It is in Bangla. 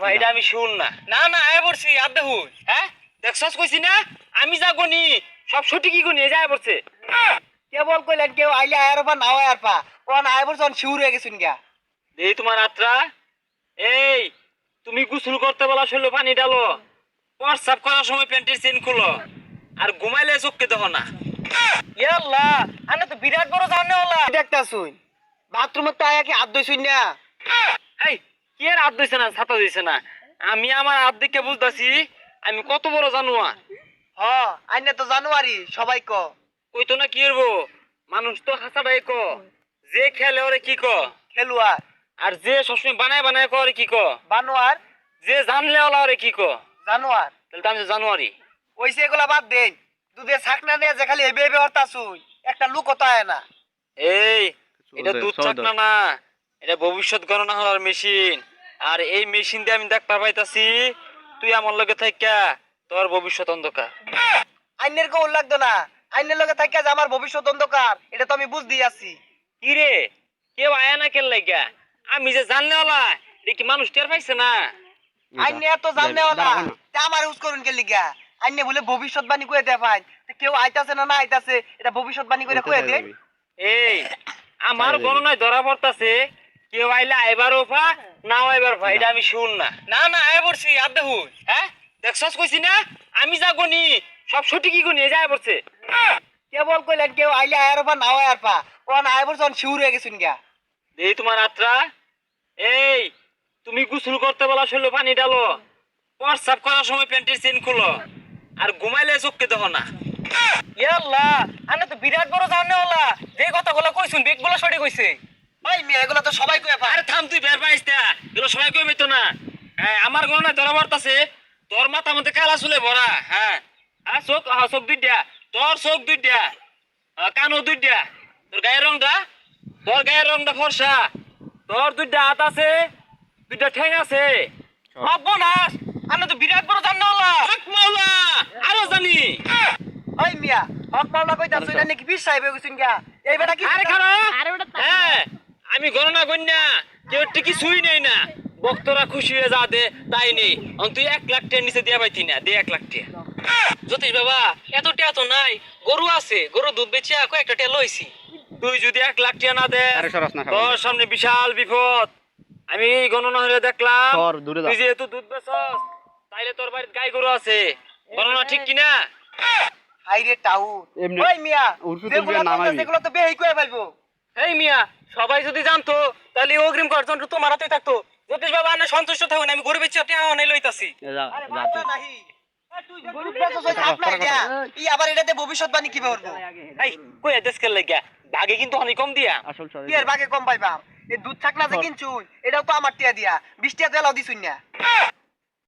ভাই এটা আমি শুন না না না আয় পড়ছি আব্দে হুই হ্যাঁ দেখছস কইছি না আমি যা গনি সব সঠিকই গনি এই যায় পড়ছে কেবল কইলেন কেউ আইলে আয়ার পা নাও আয়ার পা কোন আয় বলছন শিউর হয়ে গেছুন গা এই তোমার আত্রা এই তুমি গোসল করতে বলা শৈল পানি ডালো প্রস্রাব করার সময় প্যান্টের চেন খুলো আর ঘুমাইলে চোখকে দেখো না ইয়াল্লা আনে তো বিরাট বড় জানে ওলা দেখতাছুন বাথরুমে তো আয়া কি হাত ধুইছুন না এই কি আর হাত দিছে না ছাতা দিছে না আমি আমার হাত দেখে বুঝতাছি আমি কত বড় জানুয়া হ আইনে তো জানুয়ারি সবাই ক কইতো না কি করবো মানুষ তো হাসাটাই ক যে খেলে ওরে কি ক খেলুয়ার আর যে সবসময় বানায় বানায় করে কি ক বানোয়ার যে জানলে ওলা ওরে কি ক জানোয়ার তাহলে তো আমি তো জানুয়ারি ওইসে এগুলা বাদ দেন দুধে ছাকনা নিয়ে যে খালি এবে এবে হরতাছুন একটা লুক হতো আয় না এই এটা দুধ চাকনা না এটা ভবিষ্যৎ গণনা হওয়ার মেশিন আর এই মেশিন দিয়ে আমি দেখতে পাইতাছি তুই আমার লগে থাইকা তোর ভবিষ্যৎ অন্ধকার আইনের কেউ লাগতো না আইনের লগে থাকিয়া যে আমার ভবিষ্যৎ অন্ধকার এটা তো আমি বুঝদি আছি কি রে কেউ আয়া না কেন লাগা আমি যে জানলে ওলা দেখি মানুষ টের পাইছে না আইনে এত জানলে ওলা তা আমার ইউজ করুন কে লিগা আইনে বলে ভবিষ্যৎবাণী কয়ে দেয় পাই কেউ আইতাছে না না আইতাছে এটা ভবিষ্যৎবাণী করে কয়ে দেয় এই আমার গণনায় ধরা পড়তাছে কেউ আইলে আইবার ওফা না আইবার ভাই এটা আমি শুন না না না আয় পড়ছি আব্দে হুই হ্যাঁ দেখছস কইছি না আমি যা গনি সব সঠিকই গনি এই যায় পড়ছে কেবল কইলেন কেউ আইলে আয়ার পা নাও আয়ার পা কোন আয় বলছন শিউর হয়ে গেছুন গা এই তোমার আত্রা এই তুমি গোসল করতে বলা শৈল পানি ডালো প্রস্রাব করার সময় প্যান্টের চেন খুলো আর ঘুমাইলে চোখকে দেখো না ইয়াল্লা আনে তো বিরাট বড় জানে ওলা যে কথাগুলো কইছুন বেগগুলো সঠিক কইছে ভাই মেয়ে এগুলো তো সবাই কয়ে পায় আরে থাম তুই বের পাইস না এগুলো সবাই কইবে তো না হ্যাঁ আমার গণনায় ধরা পড়তাছে তোর মাথা মধ্যে কালা চুলে ভরা হ্যাঁ হ্যাঁ চোখ দুইটা তোর চোখ দুইটা কানও দুইটা তোর গায়ের রংটা ফর্সা তোর দুইটা হাত আছে দুইটা ঠ্যাং আছে সর্বনাশ আনে তো বিরাট বড় জানে ওলা হক মাওলা আরো জানি ওই মিয়া হক পাওলা কইতাছ এটা নাকি বিশ সাহেব হয়ে গেছুন গা এই বেটা কি আরে খারা হ্যাঁ আমি গণনা কন্যা কেউ টিকি ছুই নেই না বক্তরা খুশি হয়ে যা দে তাই নেই তুই 1 লাখ টাকার নিচে দিয়া পাইতি না দে 1 লাখ টাকা জ্যোতিষ বাবা এত টিয়া তো নাই গরু আছে গরু দুধ বেচিয়া কয়েকটা টিয়া লইছি তুই যদি 1 লাখ টাকা না দে তোর সামনে বিশাল বিপদ আমি গণনা হলে দেখলাম তুই যেহেতু দুধ বেচস তাইলে তোর বাড়িতে গাই গরু আছে গণনা ঠিক কিনা হাইরে টাউন ওই মিয়া যেগুলো তো বেহি কয়ে ফেলবো এই মিয়া সবাই যদি জানতো তাহলে অগ্রিম কার্যন্ত তোমার হাতে থাকতো জ্যোতিষ বাবা আনে সন্তুষ্ট থাকুন আমি গরু বেচিয়া টিয়া অনেক লইতাছি আরে বাবা নাহি তুই যে গরু বেচছ ওই আপনার গা ই আবার এটাতে ভবিষ্যৎবাণী কি করব এই কই এদেশ কে লাগা ভাগে কিন্তু অনেক কম দিয়া কি এর ভাগে কম পাইবা এই দুধ থাকনা যে কিনছুন এটাও তো আমার টিয়া দিয়া 20 টিয়া তেলাও দিছুন না